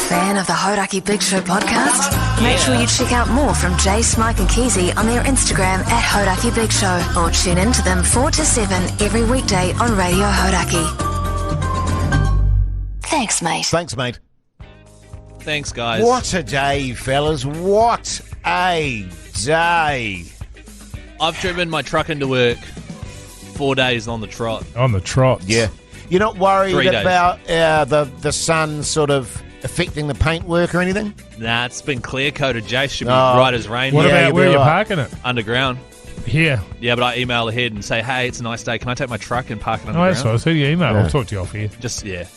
fan of the Hauraki Big Show podcast? Make sure you check out more from Jase, Mike and Keyzie on their Instagram at Hauraki Big Show, or tune in to them 4 to 7 every weekday on Radio Hauraki. Thanks, mate. Thanks, mate. Thanks, guys. What a day, fellas. What a day. I've driven my truck into work 4 days on the trot. On the trot. Yeah. You're not worried 3 days. about the sun sort of affecting the paintwork or anything? Nah, it's been clear-coated. Jase should be right as rain. What Yeah, about you'll where be you're right. parking it? Underground. Here. Yeah, but I email ahead and say, hey, it's a nice day. Can I take my truck and park it Oh, underground? that's nice. Who do you email? Yeah. I'll talk to you off here. Just, yeah.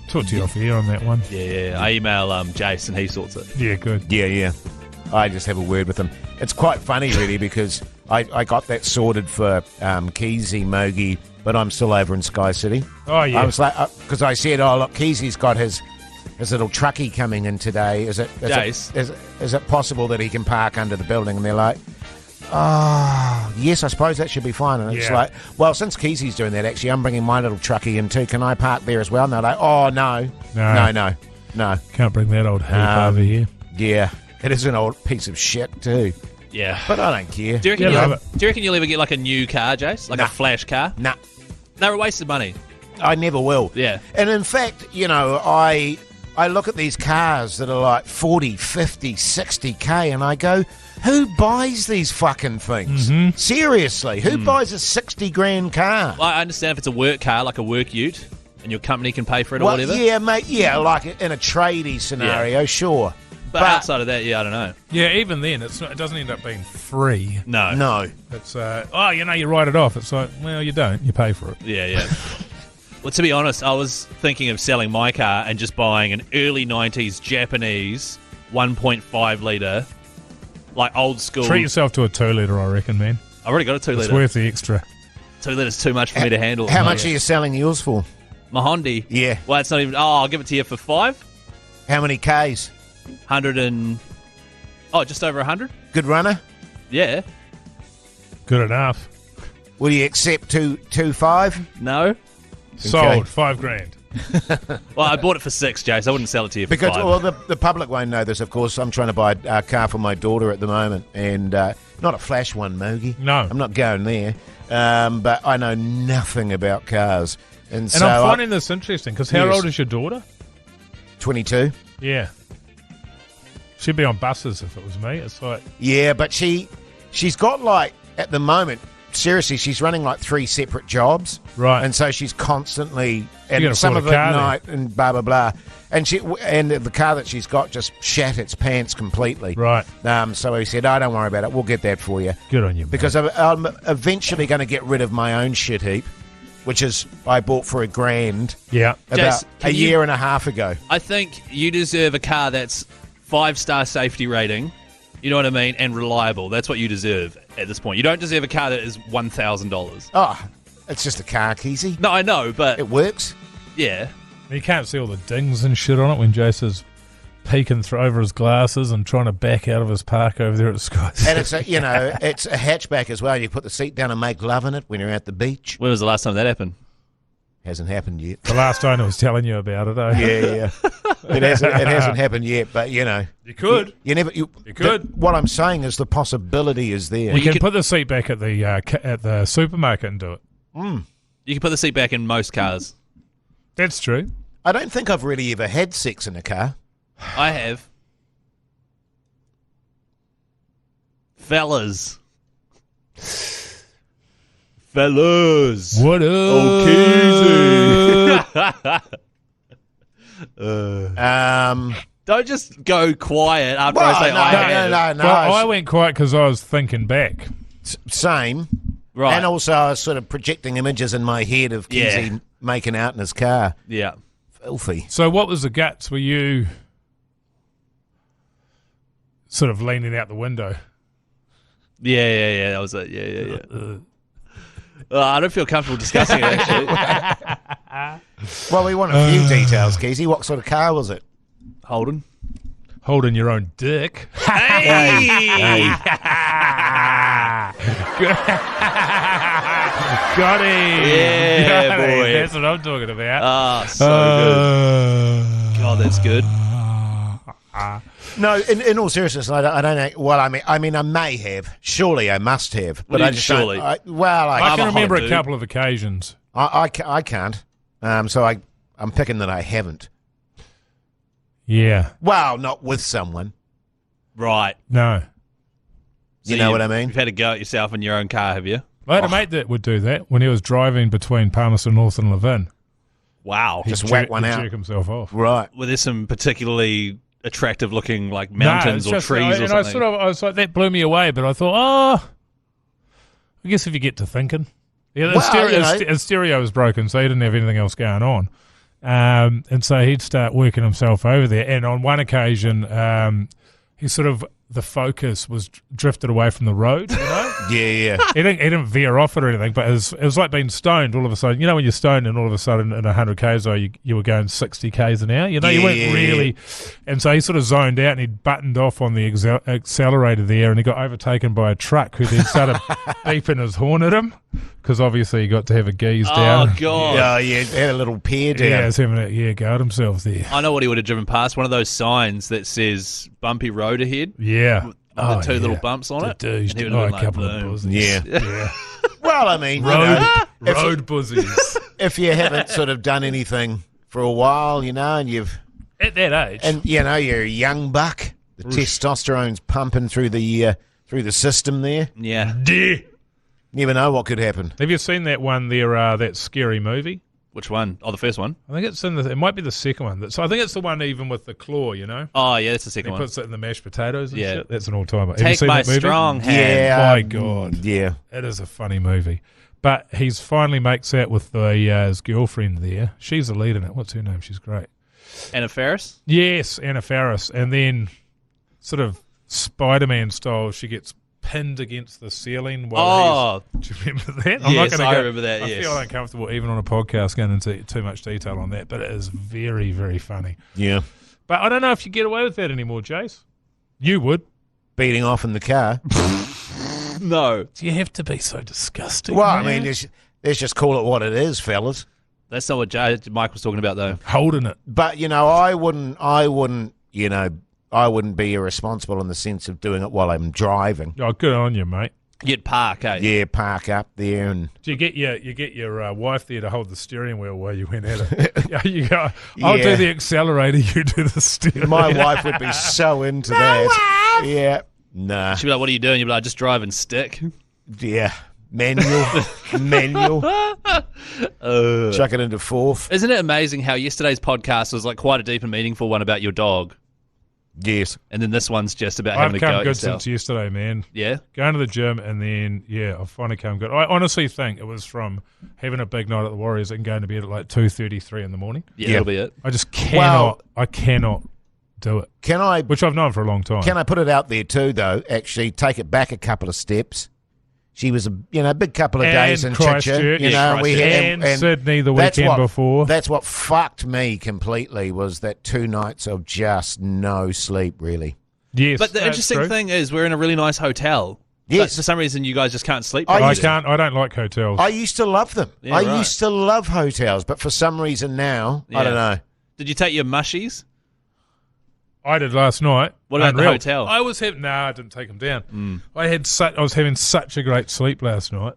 Talk to you off here on that one. Yeah. I email Jase and he sorts it. Yeah, good. Yeah. I just have a word with him. It's quite funny, really, because I got that sorted for Keyzie, Mogi, but I'm still over in Sky City. Oh, yeah. I was like, because I said, oh, look, Keezie's got his little truckie coming in today. Is it possible that he can park under the building? And they're like, oh, yes, I suppose that should be fine. And it's Yeah. like, well, since Keezie's doing that, actually, I'm bringing my little truckie in too. Can I park there as well? And they're like, oh, no. Can't bring that old heap over here. Yeah, it is an old piece of shit too. Yeah. But I don't care. Do you reckon, Yeah, you'll, love do you reckon you'll ever get like a new car, Jase? Like Nah. a flash car? Nah, They're a waste of money. I never will. Yeah. And in fact, I look at these cars that are like 40, 50, 60K and I go, who buys these fucking things? Mm-hmm. Seriously, who buys a 60 grand car? Well, I understand if it's a work car, like a work ute, and your company can pay for it or Well, whatever. yeah, mate, yeah, like in a tradie scenario, sure. But outside of that, yeah, I don't know. Yeah, even then, it doesn't end up being free. No. It's, you write it off. It's like, well, you don't. You pay for it. Yeah. Well, to be honest, I was thinking of selling my car and just buying an early 90s Japanese 1.5 litre, like old school. Treat yourself to a 2-litre, I reckon, man. I've already got a 2 It's litre. worth the extra. 2 litres too much for me to handle. How much are you selling yours for? My Honda. Yeah. Well, it's not even. Oh, I'll give it to you for 500 How many Ks? and. Oh, just over 100. Good runner? Yeah. Good enough. Will you accept 2.5? No. Sold. $5,000. Well, I bought it for 6, Jase. I wouldn't sell it to you for Because 5. well, the public won't know this, of course. I'm trying to buy a car for my daughter at the moment, and not a flash one, Mogi. No. I'm not going there. But I know nothing about cars, and so I'm finding this interesting because how Yes. old is your daughter? 22. Yeah. She'd be on buses if it was me. It's like, Yeah, but she's got like at the moment. Seriously, she's running like 3 separate jobs, Right. And so she's constantly, You and gotta some afford of a it car at then. night, and blah blah blah. And the car that she's got just shat its pants completely. Right. So he said, "Oh, don't worry about it. We'll get that for you." good on you, mate. Because I'm eventually going to get rid of my own shit heap, which is I bought for $1,000 Yeah. about Jase, a can you- year and a half ago. I think you deserve a car that's 5-star safety rating. You know what I mean? And reliable. That's what you deserve at this point. You don't deserve a car that is $1,000. Oh, it's just a car, Keyzie. No, I know, but It works. yeah. You can't see all the dings and shit on it when Jase is peeking through over his glasses and trying to back out of his park over there at the Sky. And it's it's a hatchback as well. You put the seat down and make love in it when you're at the beach. When was the last time that happened? Hasn't happened yet. The last time I was telling you about it, eh? Yeah. It hasn't happened yet, but You could. You could. What I'm saying is the possibility is there. You can could- put the seat back at the supermarket and do it. You can put the seat back in most cars. That's true. I don't think I've really ever had sex in a car. I have. Fellas. What up? Don't just go quiet after Well, I say I have. no. Well, I went quiet because I was thinking back. Same. Right. And also I was sort of projecting images in my head of Keyzie Yeah. making out in his car. Yeah. Filthy. So what was the guts? Were you sort of leaning out the window? Yeah. That was it. Yeah. I don't feel comfortable discussing it, actually. Well, we want a few details, Keyzie. What sort of car was it? Holden. Holding your own dick. Hey! Got him. Yeah, Got him. boy. That's what I'm talking about. Ah, so good. God, that's good. No, in all seriousness, I don't know. Well, I mean, I may have. Surely I must have. But I just surely. I I can remember a dude. couple of occasions. I can't. So I'm picking that I haven't. Yeah. Well, not with someone. Right. No. So You know what I mean? You've had a go at yourself in your own car, have you? I had a mate that would do that when he was driving between Palmerston North and Levin. Wow. Just whack one He'd out. jerk himself off. Right. Were there some particularly attractive looking like mountains or trees or something? I was like, that blew me away, but I thought, I guess if you get to thinking. Yeah, his stereo was broken, so he didn't have anything else going on. And so he'd start working himself over there. And on one occasion, he sort of, the focus was drifted away from the road, you know? Yeah. He didn't veer off it or anything, but it was like being stoned all of a sudden. You know when you're stoned and all of a sudden in 100 k's or you were going 60 k's an hour? You know, you weren't really... And so he sort of zoned out and he buttoned off on the accelerator there and he got overtaken by a truck who then started beeping his horn at him because obviously he got to have a geeze down. Oh, God. Yeah, had a little peer down. Yeah, he was having a go at himself there. I know what he would have driven past. One of those signs that says bumpy road ahead. Yeah. The two little bumps on it. Dude, And he would have been a couple boom. of buzzes. Yeah. Well, I mean, Road buzzies. if you haven't sort of done anything for a while, you know, and you've... At that age. And, you know, you're a young buck. The testosterone's pumping through the system there. Yeah. Never know what could happen. Have you seen that one there, that scary movie? Which one? Oh, the first one? I think it's it might be the second one. So I think it's the one even with the claw, you know? Oh, yeah, that's the second He one. puts it in the mashed potatoes and Yeah. shit. That's an all-timer. Have you Take seen my that movie? strong hand. Yeah. My God. Yeah. It is a funny movie. But he's finally makes out with his girlfriend there. She's the lead in it. What's her name? She's great. Anna Faris? Yes, Anna Faris. And then sort of Spider-Man style, she gets pinned against the ceiling while do you remember that? Yes, I remember that, I yes. feel uncomfortable even on a podcast going into too much detail on that, but it is very, very funny. Yeah. But I don't know if you get away with that anymore, Jase. You would. Beating off in the car. No. Do you have to be so disgusting? Well, I man? mean, let's just call it what it is, fellas. That's not what Mike was talking about, though. Holding it. But, you know, I wouldn't, you know, I wouldn't be irresponsible in the sense of doing it while I'm driving. Oh, good on you, mate. You'd park, eh? Yeah, park up there and... Do you get your wife there to hold the steering wheel while you went at it? You go, I'll do the accelerator, you do the steering. My wife would be so into that. Yeah. Nah. She'd be like, what are you doing? You'd be like, just driving stick. Yeah. Manual. Chuck it into fourth. Isn't it amazing how yesterday's podcast was like quite a deep and meaningful one about your dog? Yes. And then this one's just about I've having a go come at good yourself. since yesterday, man. Yeah? Going to the gym and then, I've finally come good. I honestly think it was from having a big night at the Warriors and going to bed at like 2:33 in the morning. Yeah, that'll be it. I just cannot, I cannot do it. Can I... Which I've known for a long time. Can I put it out there too, though? Actually, take it back a couple of steps. She was a big couple of days in Chicha. Christchurch. You know, we had and Sydney the weekend before. That's what fucked me completely was that 2 nights of just no sleep, really. Yes, But the interesting thing is we're in a really nice hotel. Yes. But for some reason, you guys just can't sleep. I properly. can't. I don't like hotels. I used to love them. Yeah, I right. used to love hotels, but for some reason now, I don't know. Did you take your mushies? I did last night. What about the Unreal. hotel? I was having. I didn't take them down. I was having such a great sleep last night.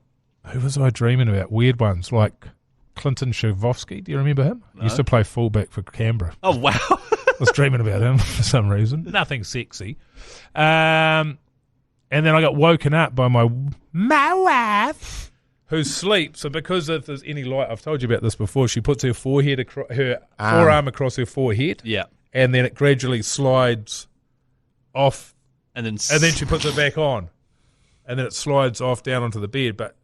Who was I dreaming about? Weird ones like Clinton Shavovsky. Do you remember him? He used to play fullback for Canberra. Oh, wow. I was dreaming about him for some reason. Nothing sexy. And then I got woken up by my wife, who sleeps. And because if there's any light, I've told you about this before, she puts her forehead her forearm across her forehead. Yeah. And then it gradually slides off. And then she puts it back on. And then it slides off down onto the bed. But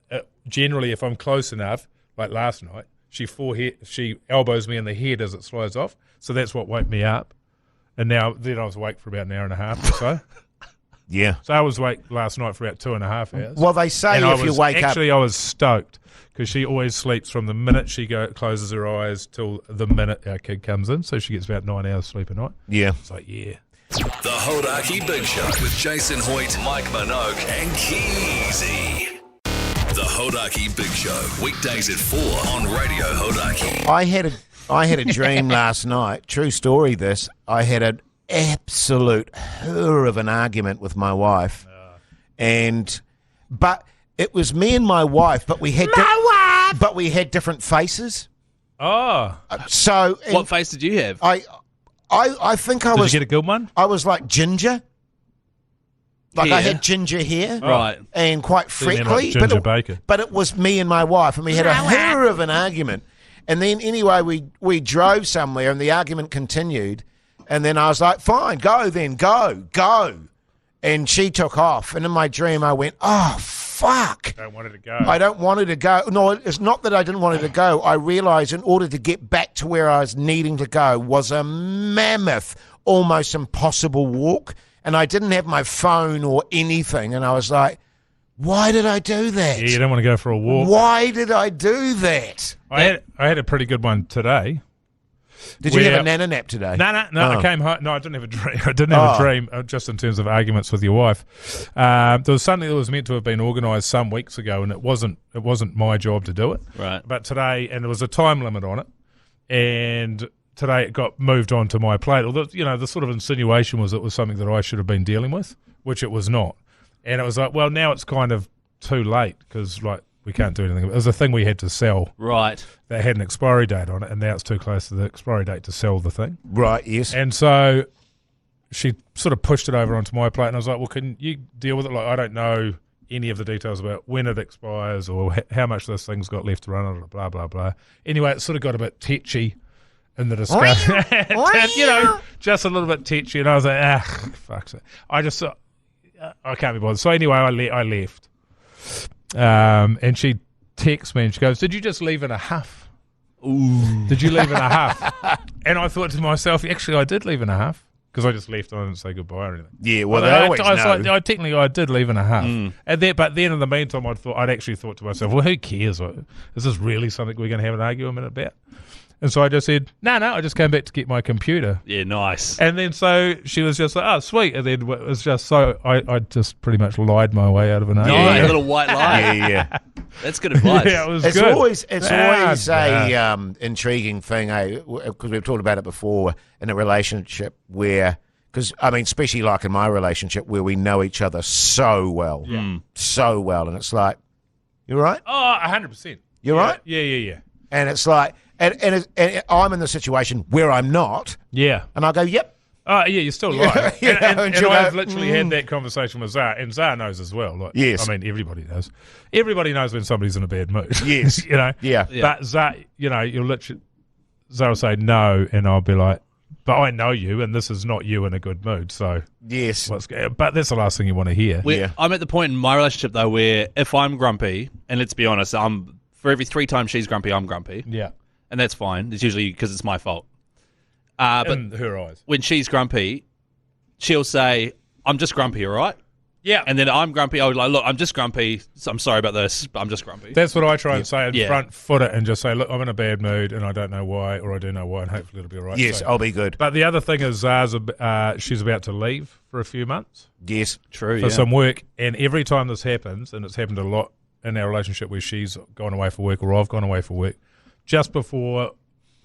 generally, if I'm close enough, like last night, she elbows me in the head as it slides off. So that's what woke me up. And then I was awake for about an hour and a half or so. Yeah. So I was awake last night for about 2.5 hours. Well, they say and if you wake up... Actually, I was stoked because she always sleeps from the minute she closes her eyes till the minute our kid comes in. So she gets about 9 hours sleep a night. Yeah. It's like, yeah. The Hauraki Big Show with Jason Hoyt, Mike Minogue, and Keyzie. The Hauraki Big Show, weekdays at 4 on Radio Hauraki. I had a dream last night. True story. This I had absolute hurr of an argument with my wife, but it was me and my wife, but we had different faces. Oh, so what face did you have? I think I was. Did you get a good one? I was like ginger. Like Hair. I had ginger hair, Right. and quite So you mean freckly, like Ginger Baker. but it was me and my wife, and we had a hurr of an argument. And then anyway, we drove somewhere, and the argument continued. And then I was like, "Fine, go then, go." And she took off, and in my dream, I went, "Oh fuck! I don't want it to go. I don't want her to go." No, it's not that I didn't want her to go. I realised in order to get back to where I was needing to go was a mammoth, almost impossible walk. And I didn't have my phone or anything. And I was like, why did I do that? Yeah, you don't want to go for a walk. Why did I do that? I had a pretty good one today. Did you have a nana nap today? No. Oh. I came home. No, I didn't have a dream. I didn't have a dream, just in terms of arguments with your wife. There was something that was meant to have been organised some weeks ago, and it wasn't my job to do it. Right. But today, and there was a time limit on it, and today it got moved onto my plate. Although, the sort of insinuation was it was something that I should have been dealing with, which it was not. And it was like, well, now it's kind of too late because, we can't do anything. It was a thing we had to sell. Right. That had an expiry date on it, and now it's too close to the expiry date to sell the thing. Right, yes. And so she sort of pushed it over onto my plate, and I was like, well, can you deal with it? I don't know any of the details about when it expires or how much this thing's got left to run on it, blah, blah, blah. Anyway, it sort of got a bit tetchy in the discussion. And, just a little bit tetchy, and I was like, fuck's it. I just thought, I can't be bothered. So anyway, I left. And she texts me and she goes, "Did you just leave in a huff?" Ooh. Did you leave in a huff? And I thought to myself, actually, I did leave in a huff because I just left. I didn't say goodbye or anything. Yeah, well, they always know. Technically, I did leave in a huff. But then in the meantime, I'd actually thought to myself, well, who cares? Is this really something we're going to have an argument about? And so I just said, no, I just came back to get my computer. Yeah, nice. And then so she was just like, oh, sweet. And then it was just so I just pretty much lied my way out of an argument. Nice, a little white lie. Yeah. That's good advice. Yeah, it was It's good. always a intriguing thing, because we've talked about it before in a relationship where, especially like in my relationship where we know each other so well, and it's like, you're right. Oh, 100%. You're right. Yeah. And it's like, and I'm in the situation where I'm not, Yeah. and I go, yep. Oh, yeah, you're still right. And she'll I've go, literally had that conversation with Zara, and Zara knows as well. Yes. I mean, everybody knows. Everybody knows when somebody's in a bad mood. Yes. Yeah. But Zara, you'll literally, Zara will say no, and I'll be like, but I know you, and this is not you in a good mood, so. Yes. But that's the last thing you want to hear. I'm at the point in my relationship, though, where if I'm grumpy, and let's be honest, for every 3 times she's grumpy, I'm grumpy. Yeah. And that's fine. It's usually because it's my fault. But But in her eyes. when she's grumpy, she'll say, I'm just grumpy, all right? Yeah. And then I'm grumpy. I was like, look, I'm just grumpy. So I'm sorry about this, but I'm just grumpy. That's what I try and say Yeah. front foot it and just say, look, I'm in a bad mood and I don't know why, or I do know why, and hopefully it'll be all right. Yes, So- I'll be good. But the other thing is she's about to leave for a few months Yes. True, for some work, and every time this happens, and it's happened a lot in our relationship where she's gone away for work or I've gone away for work, just before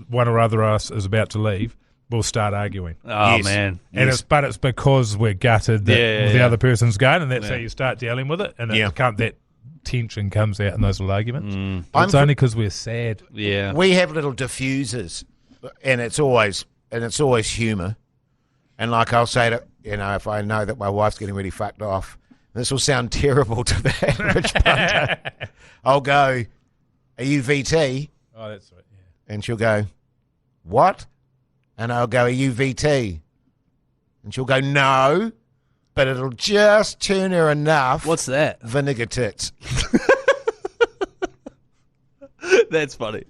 one or other of us is about to leave, we'll start arguing. Oh, Yes. man. And it's because we're gutted that the Yeah. other person's gone, and that's how you start dealing with it. And Yeah. that tension comes out in those little arguments. I'm It's for- only because we're sad. Yeah. We have little diffusers, and it's always humour. And like I'll say to, if I know that my wife's getting really fucked off, this will sound terrible to the average punter. I'll go, "Are you VT?" Oh, that's right. Yeah. And she'll go, "What?" And I'll go, "Are you VT?" And she'll go, "No," but it'll just turn her enough. What's that? Vinegar tits? That's funny.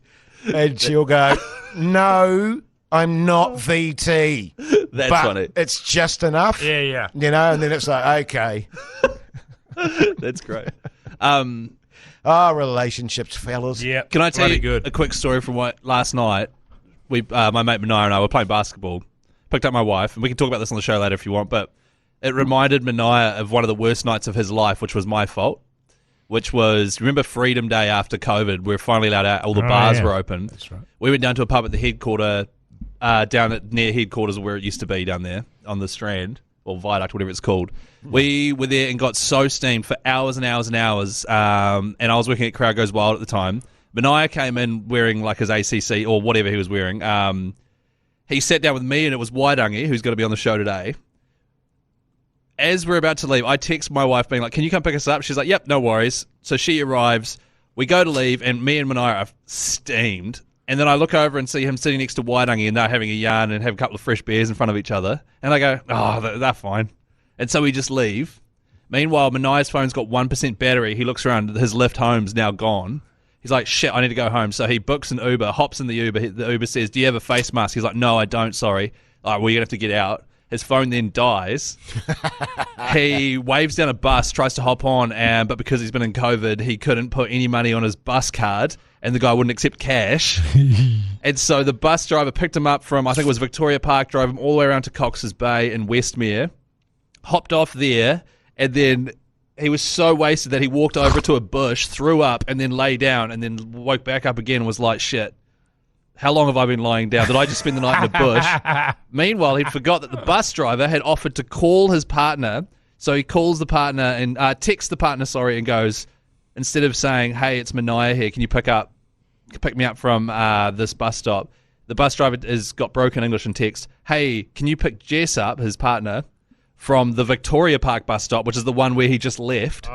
And she'll go, "No, I'm not VT." That's but funny. it's just enough. Yeah. And then it's like, okay. That's great. Relationships, fellas. Yeah. Can I tell Bloody you good. a quick story from last night? My mate Manaya and I were playing basketball. Picked up my wife, and we can talk about this on the show later if you want, but it reminded Manaya of one of the worst nights of his life, which was my fault, which was, remember Freedom Day after COVID, we were finally allowed out, all the bars were open. That's right. We went down to a pub at the headquarter down at near headquarters where it used to be down there on the Strand, or Viaduct, whatever it's called. We were there and got so steamed for hours and hours and hours, and I was working at Crowd Goes Wild at the time. Benaya came in wearing like his ACC or whatever he was wearing. He sat down with me, and it was Wairangi, who's going to be on the show today. As we're about to leave, I text my wife being like, can you come pick us up? She's like, yep, no worries. So she arrives. We go to leave, and me and Benaya are steamed. And then I look over and see him sitting next to Wairangi, and they're having a yarn and have a couple of fresh beers in front of each other. And I go, oh, they're fine. And so we just leave. Meanwhile, Benaya's phone's got 1% battery. He looks around. His lift home's now gone. He's like, shit, I need to go home. So he books an Uber, hops in the Uber. The Uber says, do you have a face mask? He's like, no, I don't, sorry. All right, well, you're going to have to get out. His phone then dies. He waves down a bus, tries to hop on, but because he's been in COVID, he couldn't put any money on his bus card, and the guy wouldn't accept cash. And so the bus driver picked him up from, I think it was Victoria Park, drove him all the way around to Cox's Bay in Westmere, hopped off there, and then he was so wasted that he walked over to a bush, threw up, and then lay down, and then woke back up again and was like, shit, how long have I been lying down? Did I just spend the night in the bush? Meanwhile, he forgot that the bus driver had offered to call his partner, so he calls the partner and texts the partner, and goes, instead of saying, hey, it's Benaya here, can you pick me up from this bus stop? The bus driver has got broken English and text, hey, can you pick Jess up, his partner, from the Victoria Park bus stop, which is the one where he just left.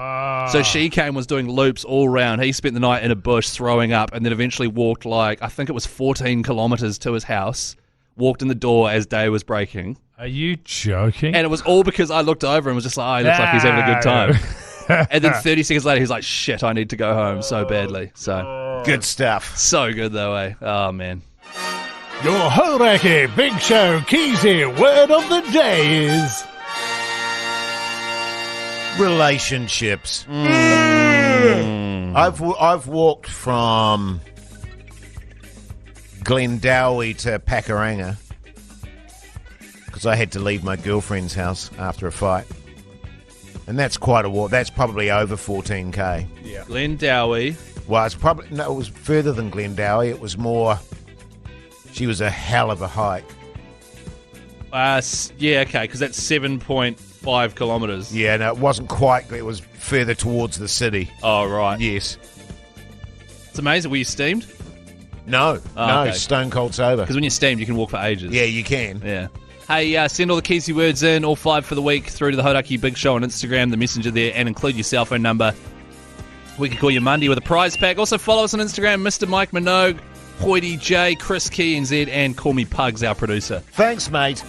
So she was doing loops all around. He spent the night in a bush throwing up, and then eventually walked I think it was 14 kilometres to his house, walked in the door as day was breaking. Are you joking? And it was all because I looked over and was just like, oh, he looks like he's having a good time. And then 30 seconds later, he's like, shit, I need to go home so badly. So Good stuff. So good, though, eh? Oh, man. Your Hauraki Big Show Keyzie word of the day is... relationships. I've walked from Glendowie to Pakuranga because I had to leave my girlfriend's house after a fight, and that's quite a walk. That's probably over 14k. Yeah, Glendowie. Well, it was further than Glendowie. It was more. She was a hell of a hike. Yeah, okay, because that's 7.5 kilometres. Yeah, no, it wasn't quite. It was further towards the city. Oh, right. Yes. It's amazing. Were you steamed? No, okay. Stone cold sober. Because when you're steamed, you can walk for ages. Yeah, you can. Yeah. Hey, send all the Keyzie words in, all 5 for the week, through to the Hauraki Big Show on Instagram, the messenger there, and include your cell phone number. We can call you Monday with a prize pack. Also follow us on Instagram, Mr. Mike Minogue, Hoity J, Chris Key NZ, and Call Me Pugs, our producer. Thanks, mate.